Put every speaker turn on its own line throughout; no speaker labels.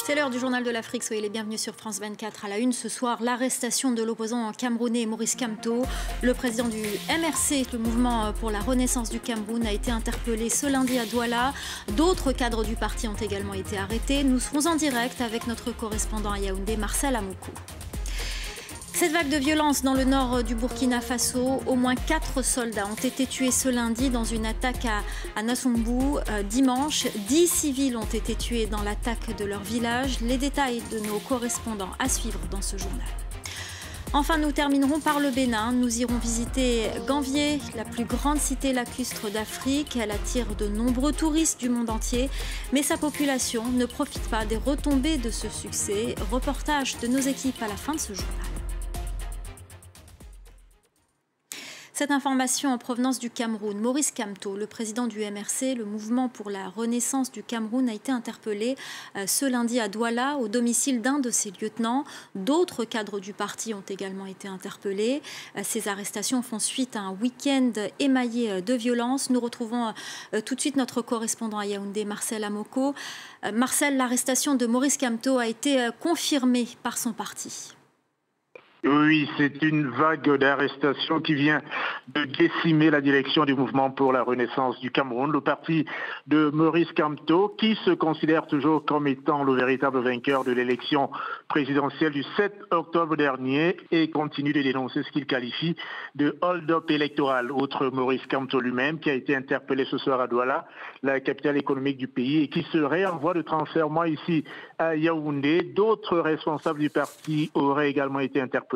C'est l'heure du journal de l'Afrique, soyez les bienvenus sur France 24. À la une ce soir, l'arrestation de l'opposant camerounais Maurice Kamto. Le président du MRC, le mouvement pour la renaissance du Cameroun, a été interpellé ce lundi à Douala. D'autres cadres du parti ont également été arrêtés. Nous serons en direct avec notre correspondant à Yaoundé, Marcel Amoko. Cette vague de violence dans le nord du Burkina Faso, au moins 4 soldats ont été tués ce lundi dans une attaque à Nassoumbou. Dimanche, 10 civils ont été tués dans l'attaque de leur village. Les détails de nos correspondants à suivre dans ce journal. Enfin, nous terminerons par le Bénin. Nous irons visiter Gambier, la plus grande cité lacustre d'Afrique. Elle attire de nombreux touristes du monde entier, mais sa population ne profite pas des retombées de ce succès. Reportage de nos équipes à la fin de ce journal. Cette information en provenance du Cameroun. Maurice Kamto, le président du MRC, le mouvement pour la renaissance du Cameroun, a été interpellé ce lundi à Douala, au domicile d'un de ses lieutenants. D'autres cadres du parti ont également été interpellés. Ces arrestations font suite à un week-end émaillé de violence. Nous retrouvons tout de suite notre correspondant à Yaoundé, Marcel Amoko. Marcel, l'arrestation de Maurice Kamto a été confirmée par son parti.
Oui, c'est une vague d'arrestations qui vient de décimer la direction du mouvement pour la renaissance du Cameroun, le parti de Maurice Kamto, qui se considère toujours comme étant le véritable vainqueur de l'élection présidentielle du 7 octobre dernier et continue de dénoncer ce qu'il qualifie de hold-up électoral. Outre Maurice Kamto lui-même, qui a été interpellé ce soir à Douala, la capitale économique du pays, et qui serait en voie de transfert ici à Yaoundé, d'autres responsables du parti auraient également été interpellés,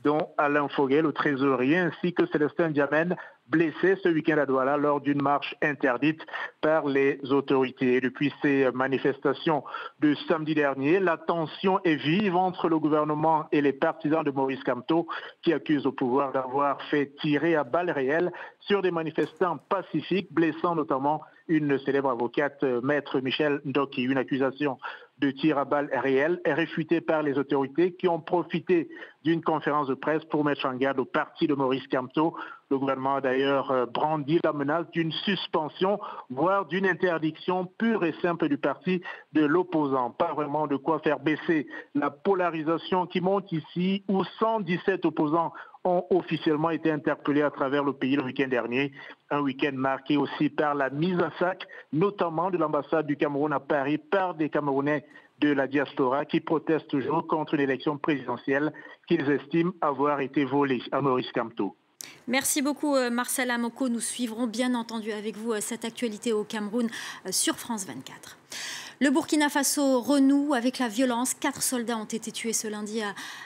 dont Alain Foguet, le trésorier, ainsi que Célestin Diamène, blessé ce week-end à Douala lors d'une marche interdite par les autorités. Depuis ces manifestations de samedi dernier, la tension est vive entre le gouvernement et les partisans de Maurice Kamto, qui accusent le pouvoir d'avoir fait tirer à balles réelles sur des manifestants pacifiques, blessant notamment une célèbre avocate, Maître Michel Ndoki. Une accusation de tir à balles réelles est réfutée par les autorités qui ont profité d'une conférence de presse pour mettre en garde au parti de Maurice Kamto. Le gouvernement a d'ailleurs brandi la menace d'une suspension, voire d'une interdiction pure et simple du parti de l'opposant. Pas vraiment de quoi faire baisser la polarisation qui monte ici, où 117 opposants ont officiellement été interpellés à travers le pays le week-end dernier. Un week-end marqué aussi par la mise à sac, notamment de l'ambassade du Cameroun à Paris, par des Camerounais de la diaspora qui protestent toujours contre une élection présidentielle qu'ils estiment avoir été volée à Maurice Kamto.
Merci beaucoup Marcel Amoko. Nous suivrons bien entendu avec vous cette actualité au Cameroun sur France 24. Le Burkina Faso renoue avec la violence. 4 soldats ont été tués ce lundi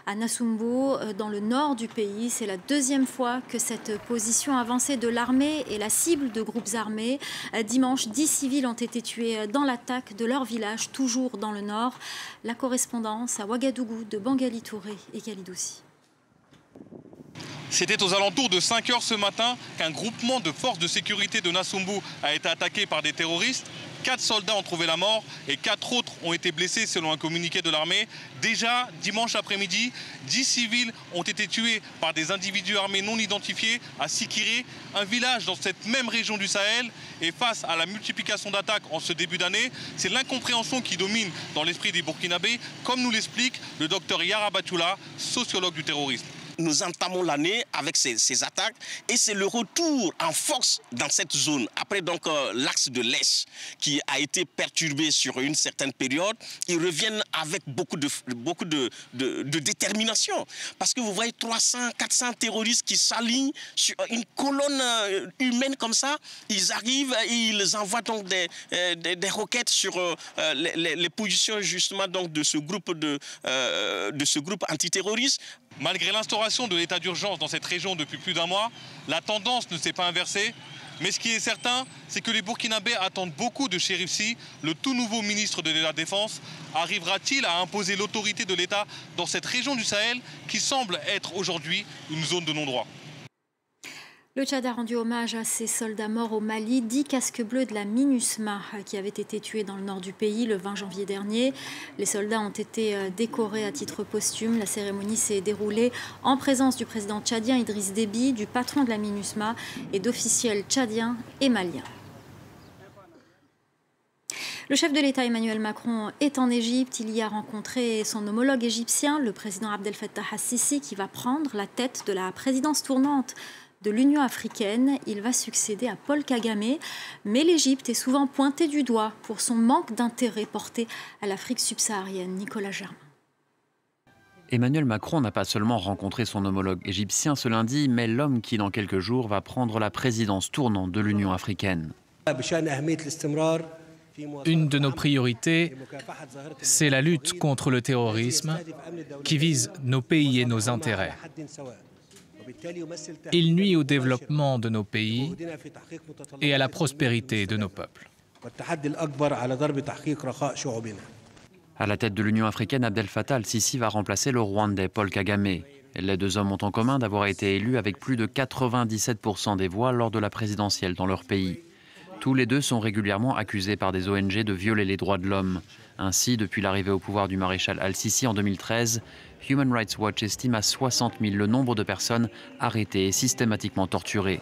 à Nassoumbou, dans le nord du pays. C'est la deuxième fois que cette position avancée de l'armée est la cible de groupes armés. Dimanche, 10 civils ont été tués dans l'attaque de leur village, toujours dans le nord. La correspondance à Ouagadougou de Bangali Touré et Kalidoussi.
C'était aux alentours de 5 heures ce matin qu'un groupement de forces de sécurité de Nassoumbou a été attaqué par des terroristes. 4 soldats ont trouvé la mort et 4 autres ont été blessés selon un communiqué de l'armée. Déjà, dimanche après-midi, 10 civils ont été tués par des individus armés non identifiés à Sikiré, un village dans cette même région du Sahel. Et face à la multiplication d'attaques en ce début d'année, c'est l'incompréhension qui domine dans l'esprit des Burkinabés, comme nous l'explique le docteur Yara Batchoula, sociologue du terrorisme.
Nous entamons l'année avec ces attaques et c'est le retour en force dans cette zone. Après donc l'axe de l'Est qui a été perturbé sur une certaine période, ils reviennent avec beaucoup de détermination. Parce que vous voyez 300, 400 terroristes qui s'alignent sur une colonne humaine comme ça. Ils arrivent et ils envoient donc des roquettes sur les positions justement donc de ce groupe antiterroriste.
Malgré l'instauration de l'état d'urgence dans cette région depuis plus d'un mois, la tendance ne s'est pas inversée. Mais ce qui est certain, c'est que les Burkinabés attendent beaucoup de Chérif Sy, le tout nouveau ministre de la Défense. Arrivera-t-il à imposer l'autorité de l'État dans cette région du Sahel qui semble être aujourd'hui une zone de non-droit ?
Le Tchad a rendu hommage à ses soldats morts au Mali, 10 casques bleus de la MINUSMA qui avaient été tués dans le nord du pays le 20 janvier dernier. Les soldats ont été décorés à titre posthume. La cérémonie s'est déroulée en présence du président tchadien Idriss Déby, du patron de la MINUSMA et d'officiels tchadiens et maliens. Le chef de l'État Emmanuel Macron est en Égypte. Il y a rencontré son homologue égyptien, le président Abdel Fattah al-Sisi, qui va prendre la tête de la présidence tournante de l'Union africaine. Il va succéder à Paul Kagame. Mais l'Égypte est souvent pointée du doigt pour son manque d'intérêt porté à l'Afrique subsaharienne. Nicolas Germain.
Emmanuel Macron n'a pas seulement rencontré son homologue égyptien ce lundi, mais l'homme qui, dans quelques jours, va prendre la présidence tournante de l'Union africaine.
Une de nos priorités, c'est la lutte contre le terrorisme qui vise nos pays et nos intérêts. Il nuit au développement de nos pays et à la prospérité de nos peuples.
À la tête de l'Union africaine, Abdel Fattah al-Sisi va remplacer le Rwandais Paul Kagame. Les deux hommes ont en commun d'avoir été élus avec plus de 97% des voix lors de la présidentielle dans leur pays. Tous les deux sont régulièrement accusés par des ONG de violer les droits de l'homme. Ainsi, depuis l'arrivée au pouvoir du maréchal al-Sisi en 2013, Human Rights Watch estime à 60 000 le nombre de personnes arrêtées et systématiquement torturées.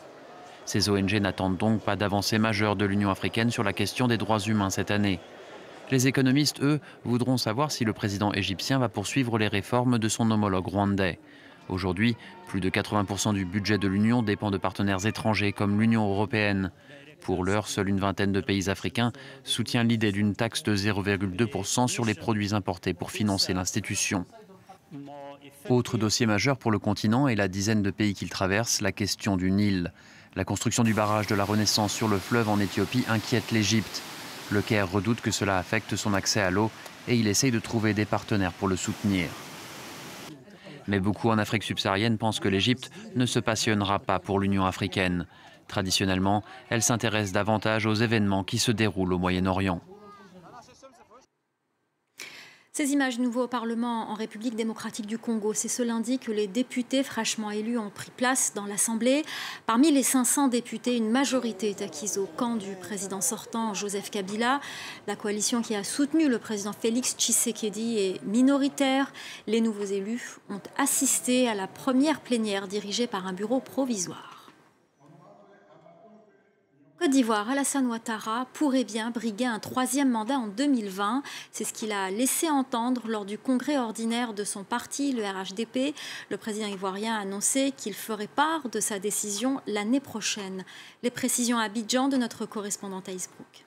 Ces ONG n'attendent donc pas d'avancée majeure de l'Union africaine sur la question des droits humains cette année. Les économistes, eux, voudront savoir si le président égyptien va poursuivre les réformes de son homologue rwandais. Aujourd'hui, plus de 80% du budget de l'Union dépend de partenaires étrangers comme l'Union européenne. Pour l'heure, seule une vingtaine de pays africains soutient l'idée d'une taxe de 0,2% sur les produits importés pour financer l'institution. Autre dossier majeur pour le continent et la dizaine de pays qu'il traverse, la question du Nil. La construction du barrage de la Renaissance sur le fleuve en Éthiopie inquiète l'Égypte. Le Caire redoute que cela affecte son accès à l'eau et il essaye de trouver des partenaires pour le soutenir. Mais beaucoup en Afrique subsaharienne pensent que l'Égypte ne se passionnera pas pour l'Union africaine. Traditionnellement, elle s'intéresse davantage aux événements qui se déroulent au Moyen-Orient.
Ces images nouveau au Parlement en République démocratique du Congo. C'est ce lundi que les députés fraîchement élus ont pris place dans l'Assemblée. Parmi les 500 députés, une majorité est acquise au camp du président sortant, Joseph Kabila. La coalition qui a soutenu le président Félix Tshisekedi est minoritaire. Les nouveaux élus ont assisté à la première plénière dirigée par un bureau provisoire. Côte d'Ivoire, Alassane Ouattara pourrait bien briguer un troisième mandat en 2020. C'est ce qu'il a laissé entendre lors du congrès ordinaire de son parti, le RHDP. Le président ivoirien a annoncé qu'il ferait part de sa décision l'année prochaine. Les précisions à Abidjan de notre correspondante Aïs Brook.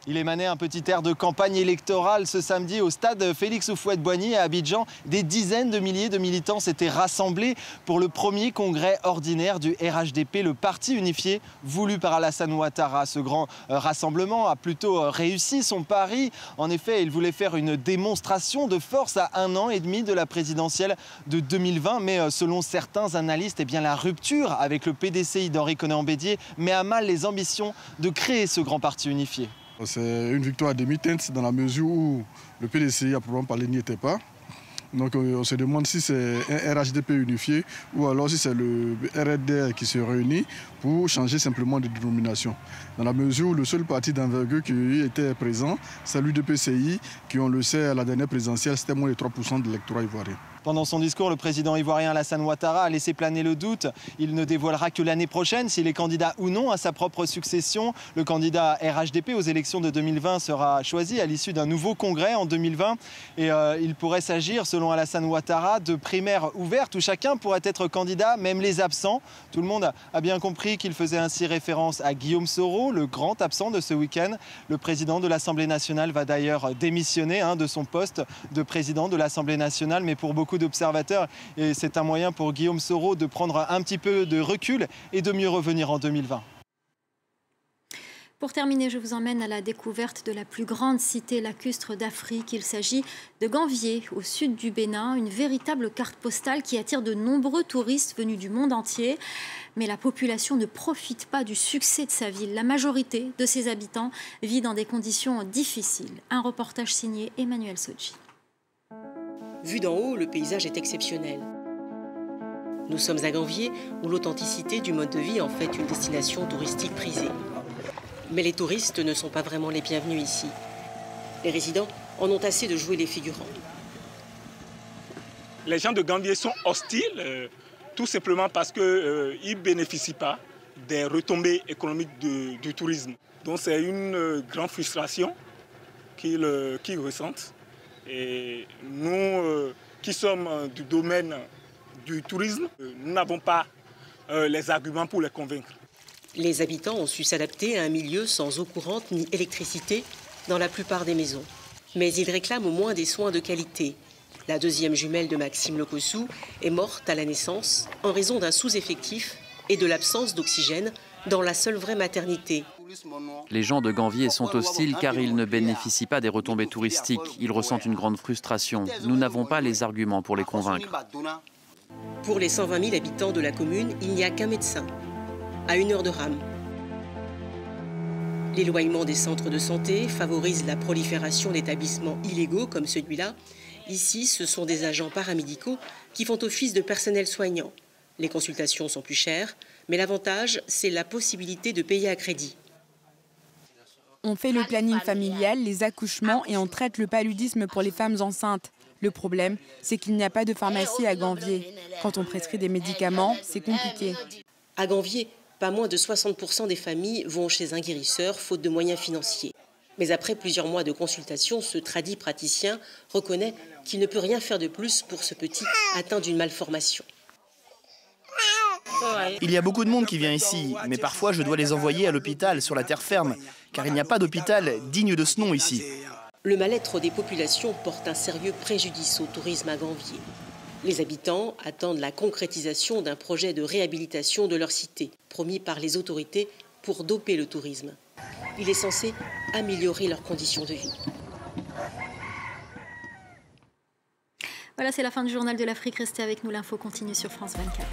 Il émanait un petit air de campagne électorale ce samedi au stade Félix Houphouët-Boigny à Abidjan. Des dizaines de milliers de militants s'étaient rassemblés pour le premier congrès ordinaire du RHDP, le parti unifié voulu par Alassane Ouattara. Ce grand rassemblement a plutôt réussi son pari. En effet, il voulait faire une démonstration de force à 1 an et demi de la présidentielle de 2020. Mais selon certains analystes, eh bien, la rupture avec le PDCI d'Henri Konan Bédié met à mal les ambitions de créer ce grand parti unifié.
C'est une victoire à demi-teinte dans la mesure où le PDCI, à proprement parler, n'y était pas. Donc on se demande si c'est un RHDP unifié ou alors si c'est le RDR qui se réunit pour changer simplement de dénomination. Dans la mesure où le seul parti d'envergure qui était présent, c'est l'UDPCI, qui on le sait à la dernière présidentielle, c'était moins de 3% de l'électorat ivoirien.
Pendant son discours, le président ivoirien Alassane Ouattara a laissé planer le doute. Il ne dévoilera que l'année prochaine s'il est candidat ou non à sa propre succession. Le candidat RHDP aux élections de 2020 sera choisi à l'issue d'un nouveau congrès en 2020. Et il pourrait s'agir, selon Alassane Ouattara, de primaires ouvertes où chacun pourrait être candidat, même les absents. Tout le monde a bien compris qu'il faisait ainsi référence à Guillaume Soro, le grand absent de ce week-end. Le président de l'Assemblée nationale va d'ailleurs démissionner de son poste de président de l'Assemblée nationale. Mais pour beaucoup d'observateurs, et c'est un moyen pour Guillaume Soro de prendre un petit peu de recul et de mieux revenir en 2020.
Pour terminer, je vous emmène à la découverte de la plus grande cité lacustre d'Afrique. Il s'agit de Gamvier, au sud du Bénin, une véritable carte postale qui attire de nombreux touristes venus du monde entier. Mais la population ne profite pas du succès de sa ville. La majorité de ses habitants vit dans des conditions difficiles. Un reportage signé Emmanuel Sodji.
Vu d'en haut, le paysage est exceptionnel. Nous sommes à Gamvier, où l'authenticité du mode de vie en fait une destination touristique prisée. Mais les touristes ne sont pas vraiment les bienvenus ici. Les résidents en ont assez de jouer les figurants.
Les gens de Gamvier sont hostiles, tout simplement parce qu'ils ne bénéficient pas des retombées économiques du tourisme. Donc c'est une grande frustration qu'ils ressentent. Et nous qui sommes du domaine du tourisme, nous n'avons pas les arguments pour les convaincre.
Les habitants ont su s'adapter à un milieu sans eau courante ni électricité dans la plupart des maisons. Mais ils réclament au moins des soins de qualité. La deuxième jumelle de Maxime Lokossou est morte à la naissance en raison d'un sous-effectif et de l'absence d'oxygène dans la seule vraie maternité.
Les gens de Ganvié sont hostiles car ils ne bénéficient pas des retombées touristiques. Ils ressentent une grande frustration. Nous n'avons pas les arguments pour les convaincre.
Pour les 120 000 habitants de la commune, il n'y a qu'un médecin, à 1 heure de rame. L'éloignement des centres de santé favorise la prolifération d'établissements illégaux comme celui-là. Ici, ce sont des agents paramédicaux qui font office de personnel soignant. Les consultations sont plus chères, mais l'avantage, c'est la possibilité de payer à crédit.
On fait le planning familial, les accouchements et on traite le paludisme pour les femmes enceintes. Le problème, c'est qu'il n'y a pas de pharmacie à Ganvié. Quand on prescrit des médicaments, c'est compliqué.
À Ganvié, pas moins de 60% des familles vont chez un guérisseur faute de moyens financiers. Mais après plusieurs mois de consultation, ce tradit praticien reconnaît qu'il ne peut rien faire de plus pour ce petit atteint d'une malformation.
Il y a beaucoup de monde qui vient ici, mais parfois je dois les envoyer à l'hôpital sur la terre ferme, car il n'y a pas d'hôpital digne de ce nom ici.
Le mal-être des populations porte un sérieux préjudice au tourisme à Ganvié. Les habitants attendent la concrétisation d'un projet de réhabilitation de leur cité, promis par les autorités pour doper le tourisme. Il est censé améliorer leurs conditions de vie.
Voilà, c'est la fin du journal de l'Afrique. Restez avec nous, l'info continue sur France 24.